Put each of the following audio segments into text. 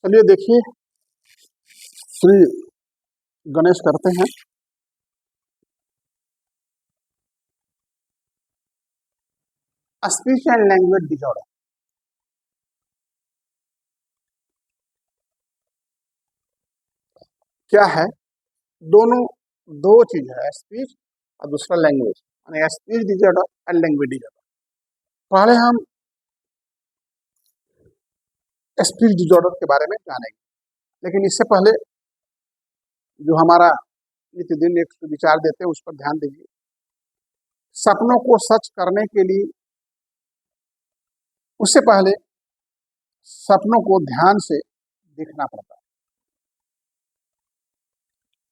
चलिए देखिए, श्री गणेश करते हैं। स्पीच एंड लैंग्वेज डिसऑर्डर क्या है? दोनों दो चीज है, स्पीच और दूसरा लैंग्वेज, यानी speech disorder and language disorder. पहले हम स्पीच डिसऑर्डर के बारे में जानेंगे, लेकिन इससे पहले जो हमारा नित्यदिन एक विचार देते हैं उस पर ध्यान दीजिए। सपनों को सच करने के लिए उससे पहले सपनों को ध्यान से देखना पड़ता है।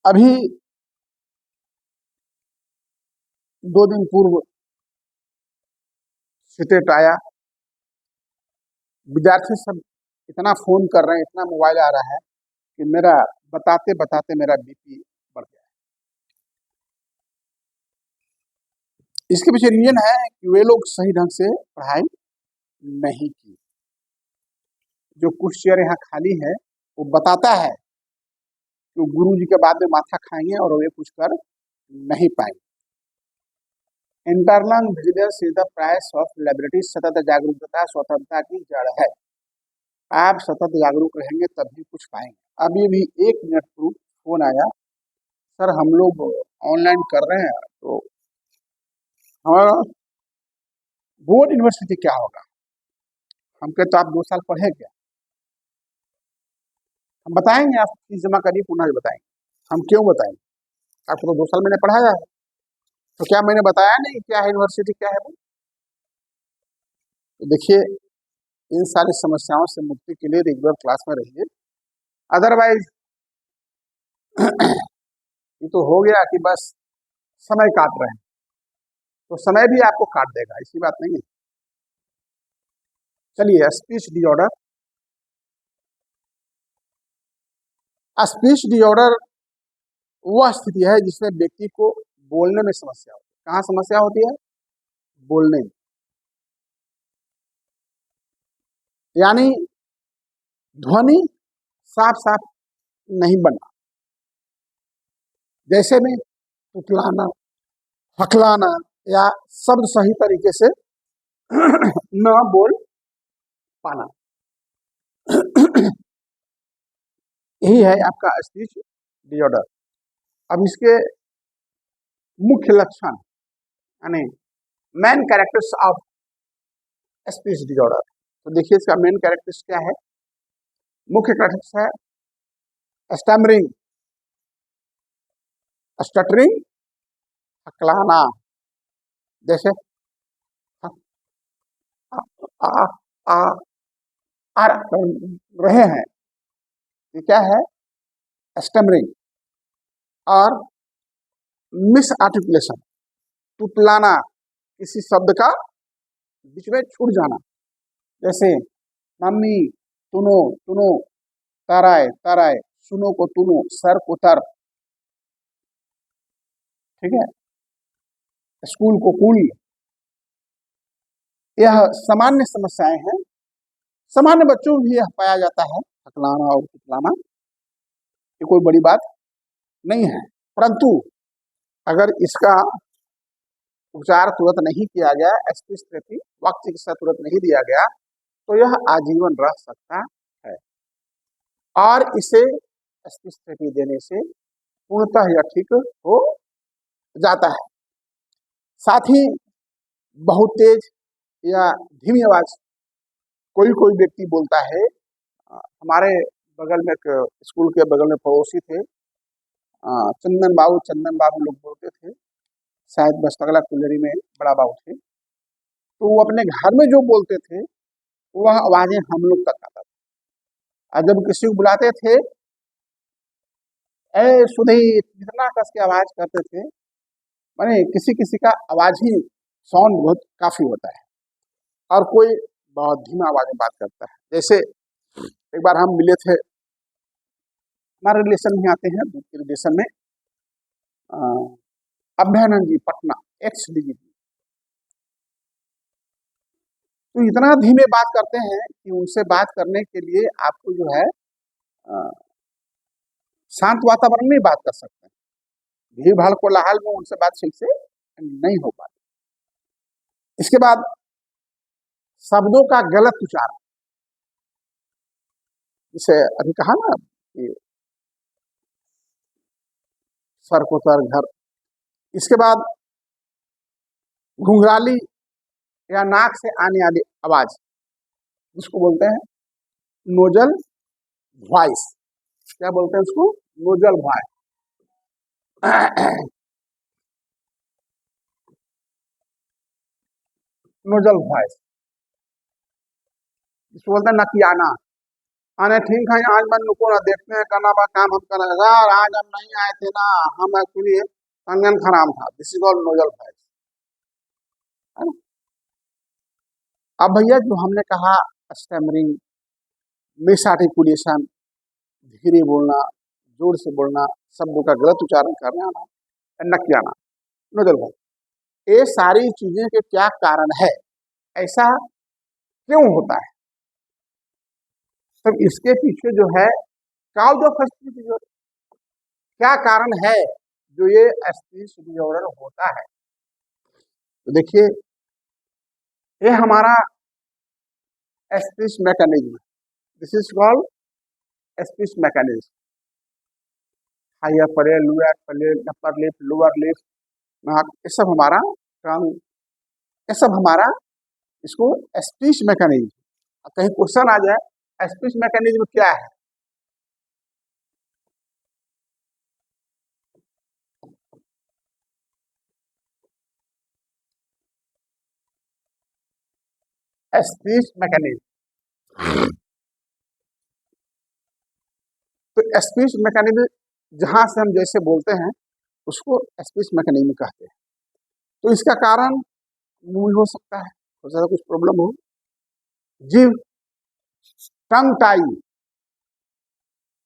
अभी 2 दिन पूर्व सिटेट आया, विद्यार्थी सब इतना फोन कर रहे हैं, इतना मोबाइल आ रहा है कि मेरा बताते बताते मेरा बीपी बढ़ गया है। इसके पीछे रीजन है कि वे लोग सही ढंग से पढ़ाई नहीं की। जो कुछ चेयर यहाँ खाली है वो बताता है कि गुरु जी के बाद में माथा खाएंगे और वे कुछ कर नहीं पाएंगे। Internal vigilance is the price of liberty. सतत जागरूकता स्वतंत्रता की जड़ है। आप सतत जागरूक रहेंगे तभी कुछ पाएंगे। अभी भी 1 मिनट पूर्व फोन आया, सर हम लोग ऑनलाइन कर रहे हैं तो हमारा बोर्ड यूनिवर्सिटी क्या होगा? हम कहते आप 2 साल पढ़े क्या? हम बताएंगे, आप फीस जमा करिए, पुनः बताएंगे। हम क्यों बताएंगे? आपको तो 2 साल मैंने पढ़ाया है, तो क्या मैंने बताया नहीं क्या है यूनिवर्सिटी क्या है वो? तो देखिए, इन सारी समस्याओं से मुक्ति के लिए रेगुलर क्लास में रहिए। अदरवाइज ये तो हो गया कि बस समय काट रहे हैं, तो समय भी आपको काट देगा, ऐसी बात नहीं है। चलिए, स्पीच डिसऑर्डर। स्पीच डिसऑर्डर वह स्थिति है जिसमें व्यक्ति को बोलने में समस्या होती है। कहाँ समस्या होती है? बोलने में, यानी ध्वनि साफ साफ नहीं बनना, जैसे में तुतलाना, हकलाना या शब्द सही तरीके से न बोल पाना, यही है आपका स्पीच डिसऑर्डर। अब इसके मुख्य लक्षण यानी main characters of speech disorder, तो देखिए इसका मेन कैरेक्टर्स क्या है। मुख्य कैरेक्टर्स है स्टैमरिंग, स्टटरिंग, हकलाना, जैसे आ, आ, आ रहे हैं, ये क्या है? स्टैमरिंग। और मिस आर्टिकुलेशन, तुतलाना, किसी शब्द का बीच में छूट जाना, जैसे मम्मी तुनो तुनो, तराय तराय, सुनो को तुनो, सर को तर, ठीक है, स्कूल को कूल। यह सामान्य समस्याएं हैं, सामान्य बच्चों में भी यह पाया जाता है, हकलाना और तुतलाना, ये कोई बड़ी बात नहीं है। परंतु अगर इसका उपचार तुरंत नहीं किया गया, स्पीच थेरेपी, वाक् चिकित्सा तुरंत नहीं दिया गया, तो यह आजीवन रह सकता है। और इसे स्पीच थेरेपी देने से पूर्णतः यह ठीक हो जाता है। साथ ही बहुत तेज या धीमी आवाज कोई कोई व्यक्ति बोलता है। हमारे बगल में एक स्कूल के बगल में पड़ोसी थे, चंदन बाबू लोग बोलते थे, शायद बस्तगला कुल्लरी में बड़ा बाबू थे। तो वो अपने घर में जो बोलते थे वह आवाजें हम लोग तक आता था। और जब किसी को बुलाते थे, ए सुधी, इतना कस के आवाज करते थे, माने किसी किसी का आवाज ही साउंड बहुत काफी होता है, और कोई बहुत धीमा आवाज में बात करता है। जैसे एक बार हम मिले थे, हमारे रिलेशन में आते हैं, दूध के रिलेशन में, अभ्यानंद जी, पटना, एक्स डीजीपी। तो इतना धीमे बात करते हैं कि उनसे बात करने के लिए आपको जो है शांत वातावरण में बात कर सकते हैं। भीड़ भाड़ कोलाहल में उनसे बात सही से नहीं हो पाती। इसके बाद शब्दों का गलत उच्चारण, जैसे अभी कहा ना कि सर को सर घर। इसके बाद घुंघराली या नाक से आने वाली आवाज, जिसको बोलते हैं नोजल वॉइस। क्या बोलते हैं उसको? Nozzle voice. नोजल वॉइस, जिसको बोलते हैं नकियाना। अरे ठीक है, आज मन रुको ना, देखते हैं करना बा काम हम कर यार, आज हम नहीं आए थे ना, हम एक्चुअली तंगन खराब था। This is called nozzle voice. अब भैया जो हमने कहा स्टैमरिंग, मिस आर्टिकुलेशन, धीरे बोलना, जोर से बोलना, शब्दों का गलत उच्चारण करना, नकियाना, नोजल वॉइस, ये सारी चीजें के क्या कारण है, ऐसा क्यों होता है? तब इसके पीछे जो है काउज ऑफ स्पीच डिसऑर्डर, क्या कारण है जो ये स्पीच डिसऑर्डर होता है? तो देखिए, ये हमारा speech mechanism, this is called speech mechanism. High upper upper lip, lower lip, नाक, ये सब हमारा टंग, ये सब हमारा इसको स्पीच मैकेनिज्म। कहीं क्वेश्चन आ जाए स्पीच मैकेनिज्म क्या है, स्पीच मैकेनिज्म। तो स्पीच मैकेनिज्म जहां से हम जैसे बोलते हैं उसको स्पीच मैकेनिज्म कहते हैं। तो इसका कारण मुंह हो सकता है, हो सकता है कुछ प्रॉब्लम हो, जीव, टंग टाई।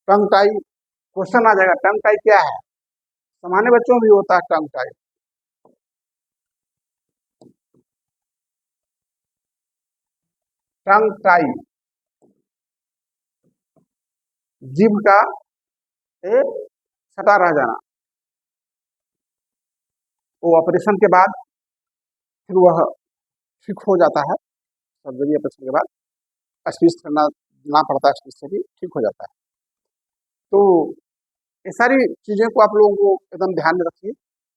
टंग टाई क्वेश्चन आ जाएगा, टंग टाई क्या है? सामान्य बच्चों में भी होता है टंग टाई। टंग टाई, जीभ का सटा रह जाना, वो ऑपरेशन के बाद फिर वह ठीक हो जाता है। सर्जरी ऑपरेशन के बाद स्पीच करना ना पड़ता है, स्पीच से भी ठीक हो जाता है। तो ये सारी चीजें को आप लोगों को एकदम ध्यान में रखिए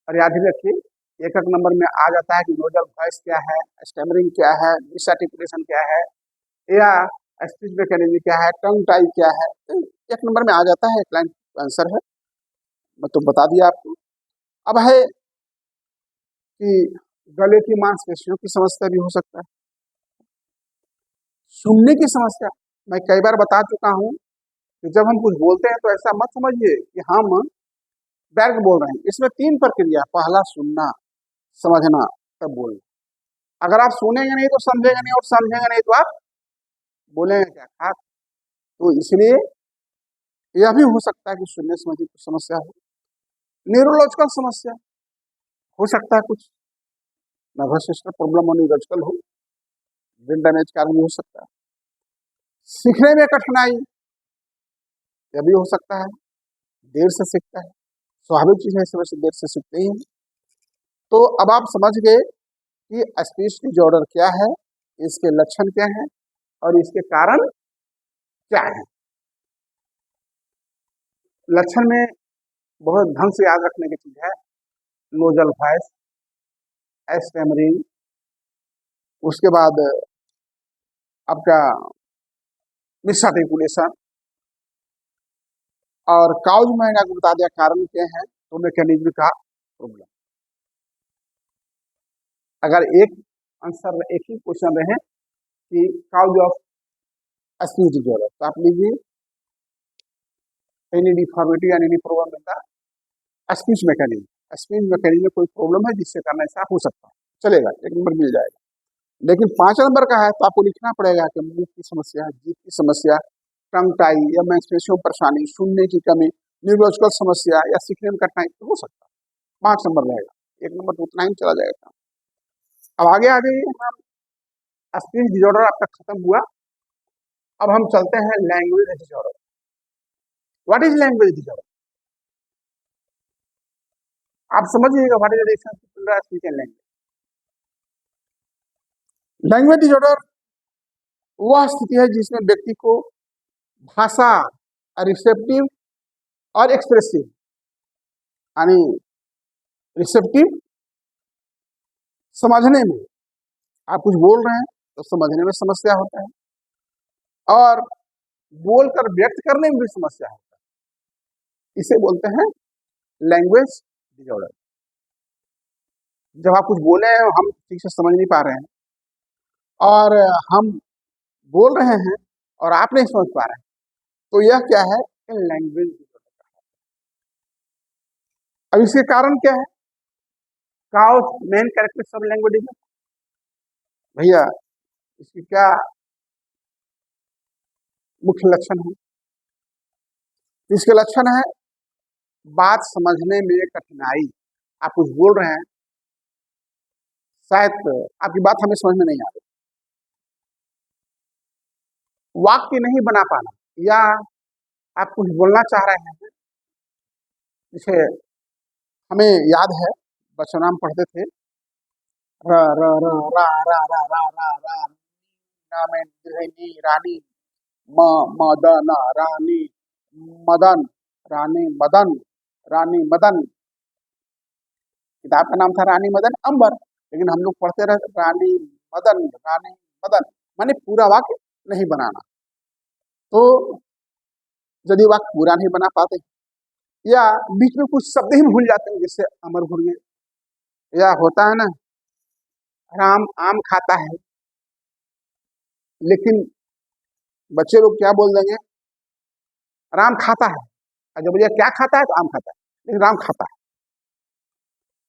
और याद भी रखिए। एक एक नंबर में आ जाता है कि नोजल वॉइस क्या है, स्टैमरिंग क्या है, मिस आर्टिकुलेशन क्या है, या स्पीच मैकेनिज्म क्या है, टंग टाई क्या है। तो एक नंबर में आ जाता है, एक लाइन आंसर है, मैं तो बता दिया आपको। अब है कि गले की मांसपेशियों की समस्या भी हो सकता है, सुनने की समस्या। मैं कई बार बता चुका हूं कि जब हम कुछ बोलते हैं तो ऐसा मत समझिए कि हम डायरेक्ट बोल रहे हैं। इसमें 3 प्रक्रिया, पहला सुनना, समझना, तब बोलना। अगर आप सुनेंगे नहीं तो समझेंगे नहीं, और समझेंगे नहीं तो आप बोलेंगे क्या? खास। तो इसलिए यह भी हो सकता है कि सुनने समझने की समस्या हो, न्यूरोलॉजिकल समस्या हो सकता है, कुछ नर्वस सिस्टम प्रॉब्लम हो, न्यूरोलॉजिकल हो, ब्रेन डैमेज कारण भी हो सकता है। सीखने में कठिनाई, यह भी हो सकता है, देर से सीखता है, स्वाभाविक चीज है, इस वजह से देर से सीखते ही हैं। तो अब आप समझ गए कि स्पीच डिसऑर्डर क्या है, इसके लक्षण क्या हैं और इसके कारण क्या है। लक्षण में बहुत ढंग से याद रखने की चीज है, नोजल वॉइस, स्टैमरिंग, उसके बाद आपका मिस आर्टिकुलेशन, और काउज मैंने आपको बता दिया कारण क्या है, तो मैकेनिज्म का प्रॉब्लम। अगर एक आंसर, एक ही क्वेश्चन रहे कि काउज ऑफ स्पीच डिसऑर्डर, तो आप लीजिए any deformity and any problem in the speech mechanism. Speech mechanism में कोई प्रॉब्लम है जिससे कारण ऐसा हो सकता है, चलेगा, एक नंबर मिल जाएगा। लेकिन 5 नंबर का है तो आपको लिखना पड़ेगा कि मुंह की समस्या, जीभ की समस्या, टंग टाई या मांसपेशियों में परेशानी, सुनने की कमी, न्यूरोलॉजिकल समस्या या सीखने में कठिनाई, तो हो सकता है 5 नंबर रहेगा। 1 नंबर तो उतना ही चला जाएगा। अब आगे आ जाइए, हम स्पीच डिसऑर्डर आपका खत्म हुआ। अब हम चलते हैं language disorder. What is language disorder? आप समझिएगा what is the difference between speech and language. Language disorder वह स्थिति है जिसमें व्यक्ति को भाषा रिसेप्टिव और एक्सप्रेसिव, यानी रिसेप्टिव समझने में, आप कुछ बोल रहे हैं तो समझने में समस्या होता है, और बोलकर व्यक्त करने में भी समस्या होता है। इसे बोलते हैं लैंग्वेज डिजॉर्डर। जब आप कुछ बोले हैं हम ठीक से समझ नहीं पा रहे हैं, और हम बोल रहे हैं और आप नहीं समझ पा रहे हैं, तो यह क्या है? Language disorder. अब इसके कारण क्या है? Cause main characteristics of language disorder, भैया इसकी क्या मुख्य लक्षण है? इसके लक्षण है बात समझने में कठिनाई। आप कुछ बोल रहे हैं, शायद आपकी बात हमें समझ में नहीं आ रही, वाक्य नहीं बना पाना, या आप कुछ बोलना चाह रहे हैं, जैसे हमें याद है बचपन में पढ़ते थे र र र रा रा रा रा रा रा ना में नी रानी म मदन रानी मदन रानी मदन रानी मदन। किताब का नाम था रानी मदन अंबर, लेकिन हम लोग पढ़ते रहे रानी मदन, माने पूरा वाक्य नहीं बनाना। तो यदि वाक्य पूरा नहीं बना पाते, या बीच में कुछ शब्द ही भूल जाते हैं, जैसे अमर भूल गए, या होता है ना राम आम खाता है, लेकिन बच्चे लोग क्या बोल देंगे? राम खाता है। और जब बोलिए क्या खाता है, तो आम खाता है, लेकिन राम खाता है।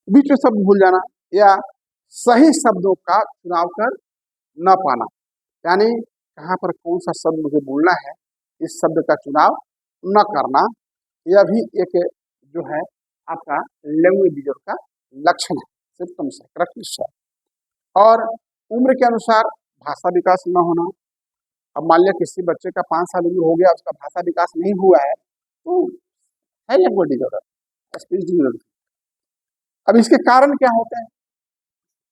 बीच में शब्द भूल जाना, या सही शब्दों का चुनाव कर न पाना, यानी कहाँ पर कौन सा शब्द मुझे बोलना है, इस शब्द का चुनाव न करना, यह भी एक जो है आपका लैंग्वेज डिजॉर्डर का लक्षण है, सिम्टम्स है, कैरेक्टरिस्टिक्स है। और उम्र के अनुसार भाषा विकास न होना। अब मान लिया किसी बच्चे का 5 साल उम्र हो गया, उसका भाषा विकास नहीं हुआ है, तो है लैंग्वेज डिजॉर्डर, स्पीच डिजॉर्डर। अब इसके कारण क्या होते हैं?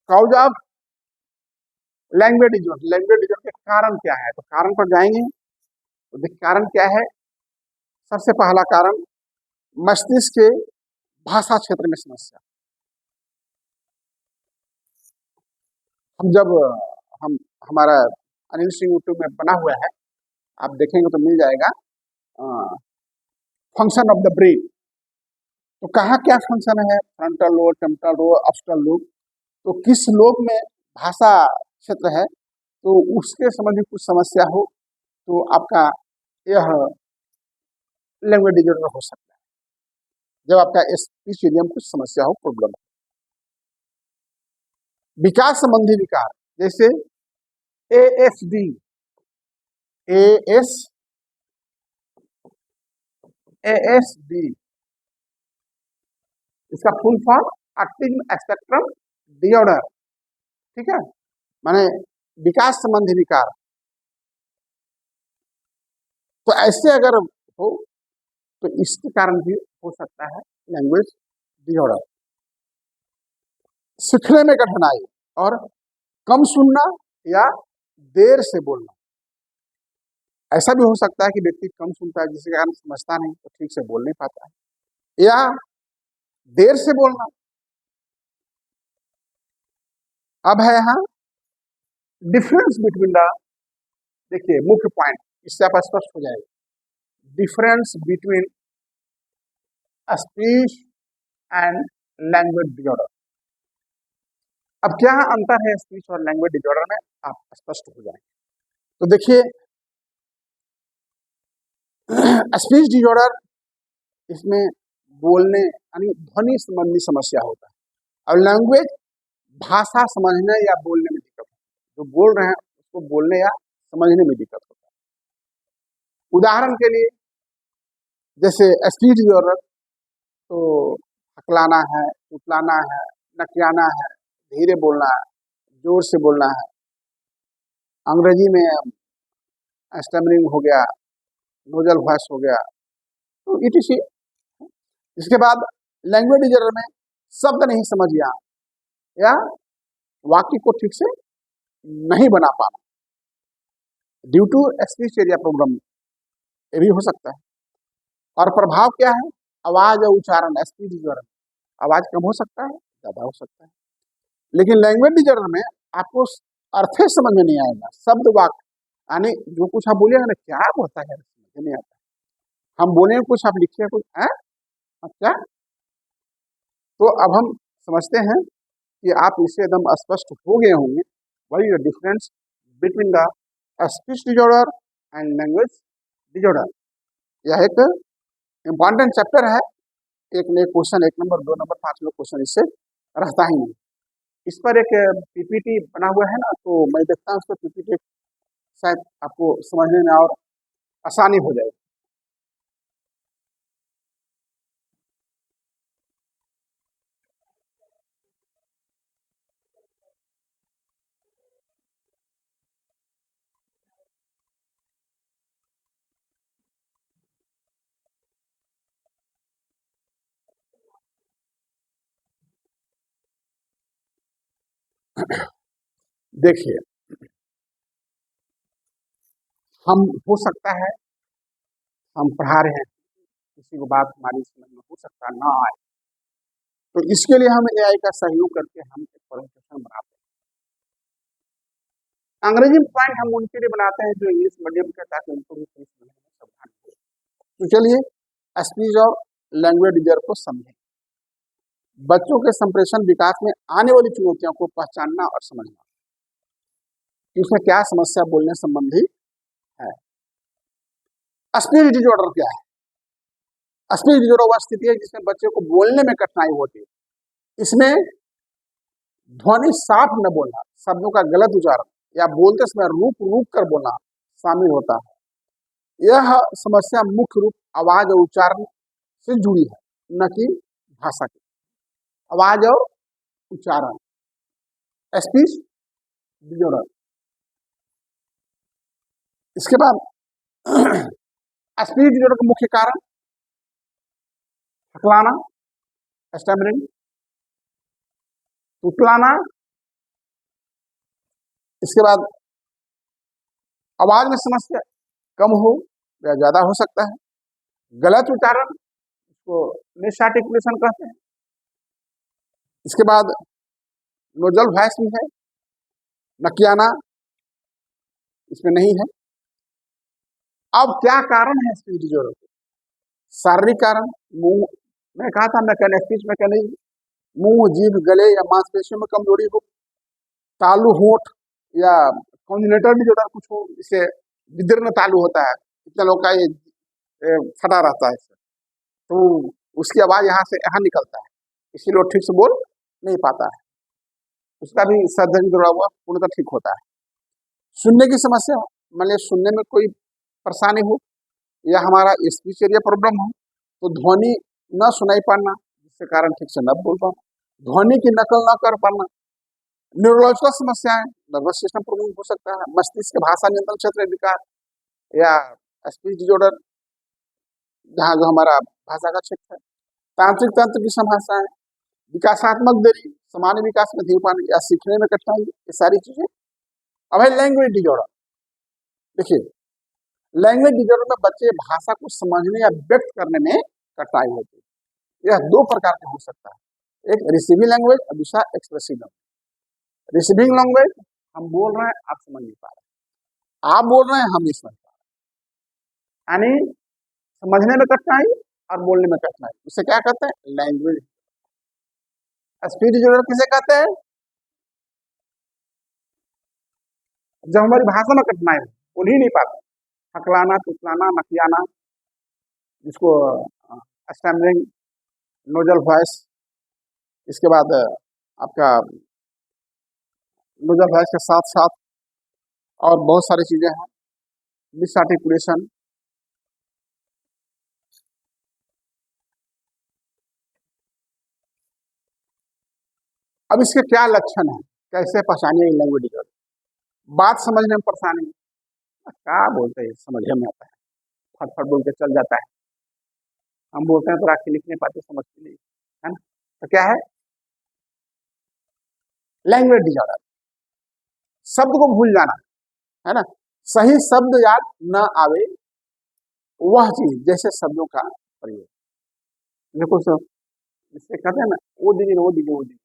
काउज ऑफ लैंग्वेज डिजॉर्डर के कारण क्या है? तो कारण पर जाएंगे, तो देखिए कारण क्या है। सबसे पहला कारण मस्तिष्क के भाषा क्षेत्र में समस्या। हम जब हम हमारा अनिल सिंह यूट्यूब में बना हुआ है, आप देखेंगे तो मिल जाएगा फंक्शन ऑफ द ब्रेन। तो कहाँ क्या फंक्शन है? Frontal lobe, temporal lobe, occipital lobe. तो किस लोब में भाषा क्षेत्र है, तो उसके संबंध में कुछ समस्या हो तो आपका यह लैंग्वेज डिजॉर्डर हो सकता है, जब आपका स्पीच एरिया में कुछ समस्या हो, प्रॉब्लम हो। विकास संबंधी विकार जैसे ASD, ASD इसका full form autism spectrum disorder, ठीक है, माने विकास संबंधी विकार। तो ऐसे अगर हो तो इसके कारण भी हो सकता है लैंग्वेज डिसऑर्डर। सीखने में कठिनाई और कम सुनना या देर से बोलना। ऐसा भी हो सकता है कि व्यक्ति कम सुनता है, जिसके कारण समझता नहीं, तो ठीक से बोल नहीं पाता है, या देर से बोलना। अब है यहाँ डिफरेंस बिटवीन द, देखिए मुख्य पॉइंट इससे आप स्पष्ट हो जाएगा, difference between speech and language disorder. अब क्या अंतर है स्पीच और लैंग्वेज डिसऑर्डर में, आप स्पष्ट हो जाएंगे। तो देखिए स्पीच डिसऑर्डर, इसमें बोलने यानी ध्वनि संबंधी समस्या होता है, और लैंग्वेज भाषा समझने या बोलने में दिक्कत होता है। जो बोल रहे हैं उसको बोलने या समझने में दिक्कत होता है। उदाहरण के लिए जैसे स्पीच डिसऑर्डर, तो हकलाना है, उतलाना है, नकियाना है, धीरे बोलना है, जोर से बोलना है, अंग्रेजी में स्टैमरिंग हो गया, नोजल वॉइस हो गया, तो इटीसी। इसके बाद लैंग्वेज डिजॉर्डर में शब्द नहीं समझ या वाक्य को ठीक से नहीं बना पाना due to speech area problem, ये भी हो सकता है। और प्रभाव क्या है? आवाज और उच्चारण, स्पीच डिजॉर्डर आवाज कम हो सकता है, ज्यादा हो सकता है। लेकिन लैंग्वेज डिजॉर्डर में आपको अर्थ समझ में नहीं आएगा, शब्द वाक्य यानी जो कुछ आप बोलेगा ना, क्या बोलता है समझ नहीं आता। हम बोले कुछ, आप लिखिए कुछ, है क्या? तो अब हम समझते हैं कि आप इससे एकदम स्पष्ट हो गए होंगे what is the difference between the speech disorder and language disorder. यह एक इम्पॉर्टेंट चैप्टर है। एक नए question 1 number 2 number 5 number question इससे रहता ही नहीं। इस पर एक पीपीटी बना हुआ है ना, तो मैं देखता हूँ उस पर पीपीटी, शायद आपको समझने में और आसानी हो जाएगी। देखिए, हम हो सकता है हम पढ़ा रहे हैं, किसी को बात हमारी समझ में हो सकता है ना आए, तो इसके लिए हम एआई का सहयोग करके हम एक प्रेजेंटेशन बनाते हैं। अंग्रेजी पॉइंट हम उनके लिए बनाते हैं जो इंग्लिश मीडियम के, ताकि उनको भी समझने में सावधान हो। तो चलिए स्पीच और लैंग्वेज डिजॉर्डर को समझें। बच्चों के संप्रेषण विकास में आने वाली चुनौतियों को पहचानना और समझना कि उसमें क्या समस्या बोलने संबंधी है। स्पीच डिजॉर्डर क्या है? स्पीच डिजॉर्डर वह स्थिति है जिसमें बच्चे को बोलने में कठिनाई होती है। इसमें ध्वनि साफ न बोलना, शब्दों का गलत उच्चारण या बोलते समय रुक रुक कर बोलना शामिल होता है। यह समस्या मुख्य रूप आवाज और उच्चारण से जुड़ी है, न कि भाषा की। आवाज और उच्चारण, स्पीच डिजॉर्डर। इसके बाद स्पीच डिजॉर्डर का मुख्य कारण हकलाना, स्टैमरिंग, तुतलाना। इसके बाद आवाज में समस्या कम हो या ज्यादा हो सकता है। गलत उच्चारण, इसको मिसआर्टिकुलेशन कहते हैं। इसके बाद नोजल वॉइस भी है, नकियाना इसमें नहीं है। अब क्या कारण है स्पीच डिजॉर्डर के? शारीरिक कारण, मुंह, मैं कहा था मैकेनिक स्पीच मैकेनिज्म, मुंह, जीभ, गले या मांसपेशियों में कमजोरी हो, तालु, होठ या कॉन्जिनेटल डिजॉर्डर कुछ हो, जिसे विदीर्ण तालु होता है, कितने लोग का ये फटा रहता है, तो उसकी आवाज यहाँ से यहाँ निकलता है, इसीलिए वो ठीक से बोल नहीं पाता है। उसका भी सर्जरी जुड़ा हुआ पूर्णतः ठीक होता है। सुनने की समस्या, मान लिया सुनने में कोई परेशानी हो या हमारा स्पीच एरिया प्रॉब्लम हो, तो ध्वनि न सुनाई पाना, जिसके कारण ठीक से न बोल पाना, ध्वनि की नकल न कर पाना। न्यूरोलॉजिकल समस्याएं, नर्वस सिस्टम प्रॉब्लम हो सकता है, मस्तिष्क भाषा नियंत्रण क्षेत्र विकार या स्पीच डिजॉर्डर, जहाँ जो हमारा भाषा का क्षेत्र है। तांत्रिक तंत्र की समस्याएं, विकासात्मक देरी, सामान्य विकास में धीरेपन या सीखने में कठिनाई, ये सारी चीजें। अब है लैंग्वेज डिजॉर्डर। देखिए, लैंग्वेज डिजॉर्डर में बच्चे भाषा को समझने या व्यक्त करने में कठिनाई होती है। यह दो प्रकार के हो सकता है, एक रिसीविंग लैंग्वेज और दूसरा एक्सप्रेसिव लैंग्वेज। रिसीविंग लैंग्वेज, हम बोल रहे हैं आप समझ नहीं पा रहे, आप बोल रहे हैं हम नहीं समझ पा रहे, यानी समझने में कठिनाई और बोलने में कठिनाई, उसे क्या कहते हैं? लैंग्वेज। स्पीच डिजॉर्डर किसे कहते हैं? जब हमारी भाषा में कठिनाई हो, बोल ही नहीं पाते, हकलाना, तुतलाना, नकियाना, जिसको स्टैमरिंग, नोजल वॉइस। इसके बाद आपका नोजल वॉइस के साथ साथ और बहुत सारी चीजें हैं, मिसआर्टिकुलेशन। अब इसके क्या लक्षण है, कैसे पहचानिए लैंग्वेज डिजॉर्डर? बात समझने में परेशानी, क्या बोलते हैं समझ में आता है, फटफट बोल के चल जाता है, हम बोलते हैं तो राखी लिख नहीं पाते, समझते नहीं, है ना। तो क्या है लैंग्वेज डिजॉर्डर, शब्द को भूल जाना, है ना, सही शब्द याद न आवे, वह चीज जैसे शब्दों का प्रयोग। देखो सब इससे कहते हैं ना, वो दीजिए ना, वो दीजिए, वो दीजिए,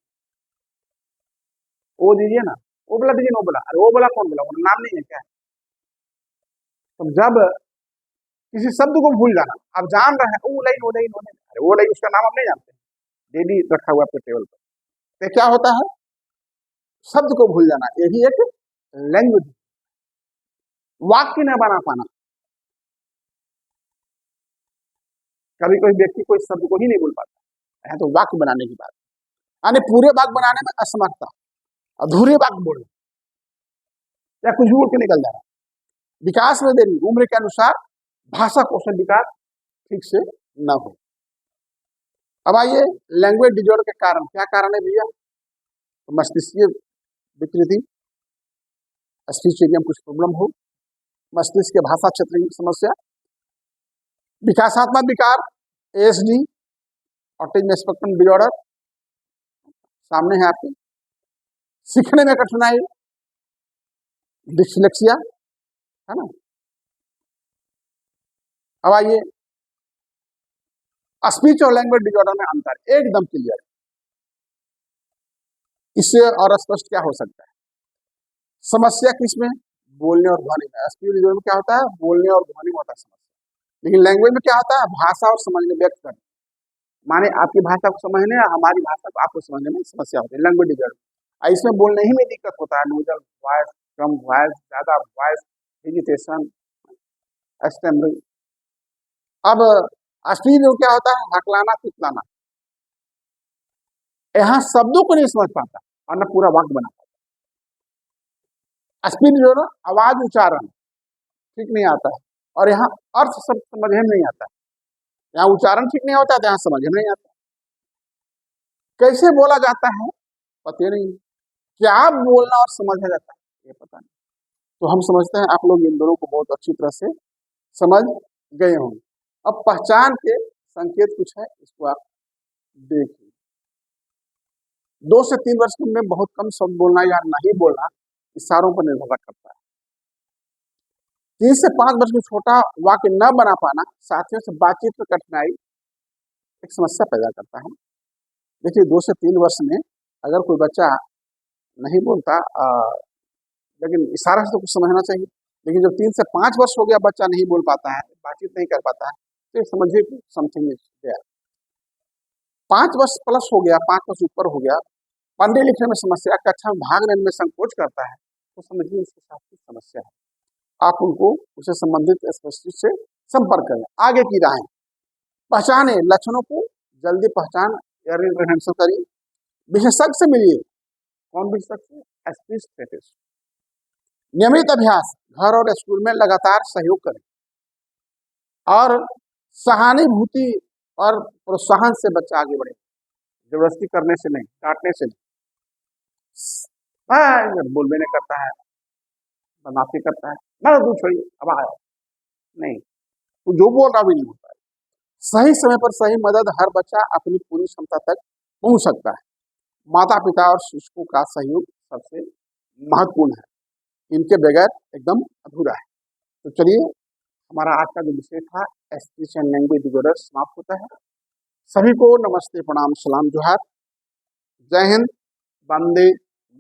वो दीजिए ना, वो बोला दीजिए ना, वो बोला, अरे वो बोला कौन बोला, वो नाम नहीं है क्या। तो जब किसी शब्द को भूल जाना, आप जान रहे हैं वो लाइन, वो लाइन, वो लाइन, अरे वो लाइन उसका नाम आप नहीं जानते, डेली रखा हुआ आपके टेबल पर, तो क्या होता है शब्द को भूल जाना, ये भी एक लैंग्वेज। वाक्य न बना पाना, कभी कोई व्यक्ति कोई शब्द को ही नहीं बोल पाता है, तो वाक्य बनाने की बात, यानी पूरे वाक्य बनाने में असमर्थता, अधूरे वाक्य बोलना या कुछ भी बोल के निकल जाना। विकास में देरी, उम्र के अनुसार भाषा कौशल विकास ठीक से न हो। अब आइए लैंग्वेज डिजॉर्डर के कारण, क्या कारण है भैया, तो मस्तिष्कीय विकृति, स्पीच में कुछ प्रॉब्लम हो, मस्तिष्क के भाषा क्षेत्र की समस्या, विकासात्मक विकार एएसडी, ऑटिज्म स्पेक्ट्रम डिसऑर्डर सामने है आपके, सीखने में कठिनाई डिस्लेक्सिया, है ना। अब आइए स्पीच और लैंग्वेज डिसऑर्डर में अंतर एकदम क्लियर है, इससे और स्पष्ट क्या हो सकता है। समस्या किसमें, बोलने और ध्वनि में। स्पीच डिसऑर्डर में क्या होता है, बोलने और ध्वनि में होता है समस्या, लेकिन लैंग्वेज में क्या होता है, भाषा और समझने व्यक्त करने, माने आपकी भाषा को समझने या हमारी भाषा को आपको समझने में समस्या होती है लैंग्वेज डिसऑर्डर। इसमें बोलने ही में दिक्कत होता है, नोजल वॉइस, कम वॉइस, ज्यादा वॉइस, हेजिटेशन, स्टैमरिंग। अब स्पीच में क्या होता है, हकलाना पिछलाना, यहाँ शब्दों को नहीं समझ पाता और न पूरा वाक्य बना पाता। स्पीच जो ना आवाज उच्चारण ठीक नहीं आता है, और यहाँ अर्थ सब समझ में नहीं आता है, यहाँ उच्चारण ठीक नहीं होता है, यहाँ समझ में नहीं आता, कैसे बोला जाता है पता नहीं, क्या बोलना और समझा जाता है ये पता नहीं। तो हम समझते हैं आप लोग इन दोनों को बहुत अच्छी तरह से समझ गए होंगे। अब पहचान के संकेत कुछ है, इसको आप देखिए। 2 से 3 वर्ष में बहुत कम शब्द बोलना या नहीं बोलना इशारों पर निर्भर करता है। 3 से 5 वर्ष में छोटा वाक्य न बना पाना, साथियों से बातचीत में कठिनाई एक समस्या पैदा करता है। देखिए 2 से 3 वर्ष में अगर कोई बच्चा नहीं बोलता, लेकिन इशारा से तो कुछ समझना चाहिए, लेकिन जब 3 से 5 वर्ष हो गया बच्चा नहीं बोल पाता है, बातचीत नहीं कर पाता है, तो समझिए कि समथिंग इज देयर। 5 वर्ष प्लस हो गया, 5 वर्ष ऊपर हो गया, पढ़ने लिखने में समस्या, कक्षा में भाग लेने में संकोच करता है, तो समझिए उसके साथ की समस्या है। आप उनको उससे संबंधित स्पेशलिस्ट से संपर्क करें। आगे की राहें, पहचाने लक्षणों को जल्दी पहचान करिए, विशेषज्ञ से मिलिए। कौन विशेषज्ञ, स्पीच थेरेपिस्ट। नियमित अभ्यास, घर और स्कूल में लगातार सहयोग करें, और सहानुभूति और प्रोत्साहन से बच्चा आगे बढ़े, जबरदस्ती करने से नहीं, डांटने से नहीं। बोल भी नहीं करता है, बदमाशी करता है, ना तू छोड़िए अब आया नहीं, तो जो बोल रहा भी नहीं होता है। सही समय पर सही मदद, हर बच्चा अपनी पूरी क्षमता तक पहुंच सकता है। माता पिता और शिक्षकों का सहयोग सबसे महत्वपूर्ण है, इनके बगैर एकदम अधूरा है। तो चलिए हमारा आज का जो विषय था स्पीच एंड लैंग्वेज डिसऑर्डर समाप्त होता है। सभी को नमस्ते, प्रणाम, सलाम, जोहार, जय हिंद, वंदे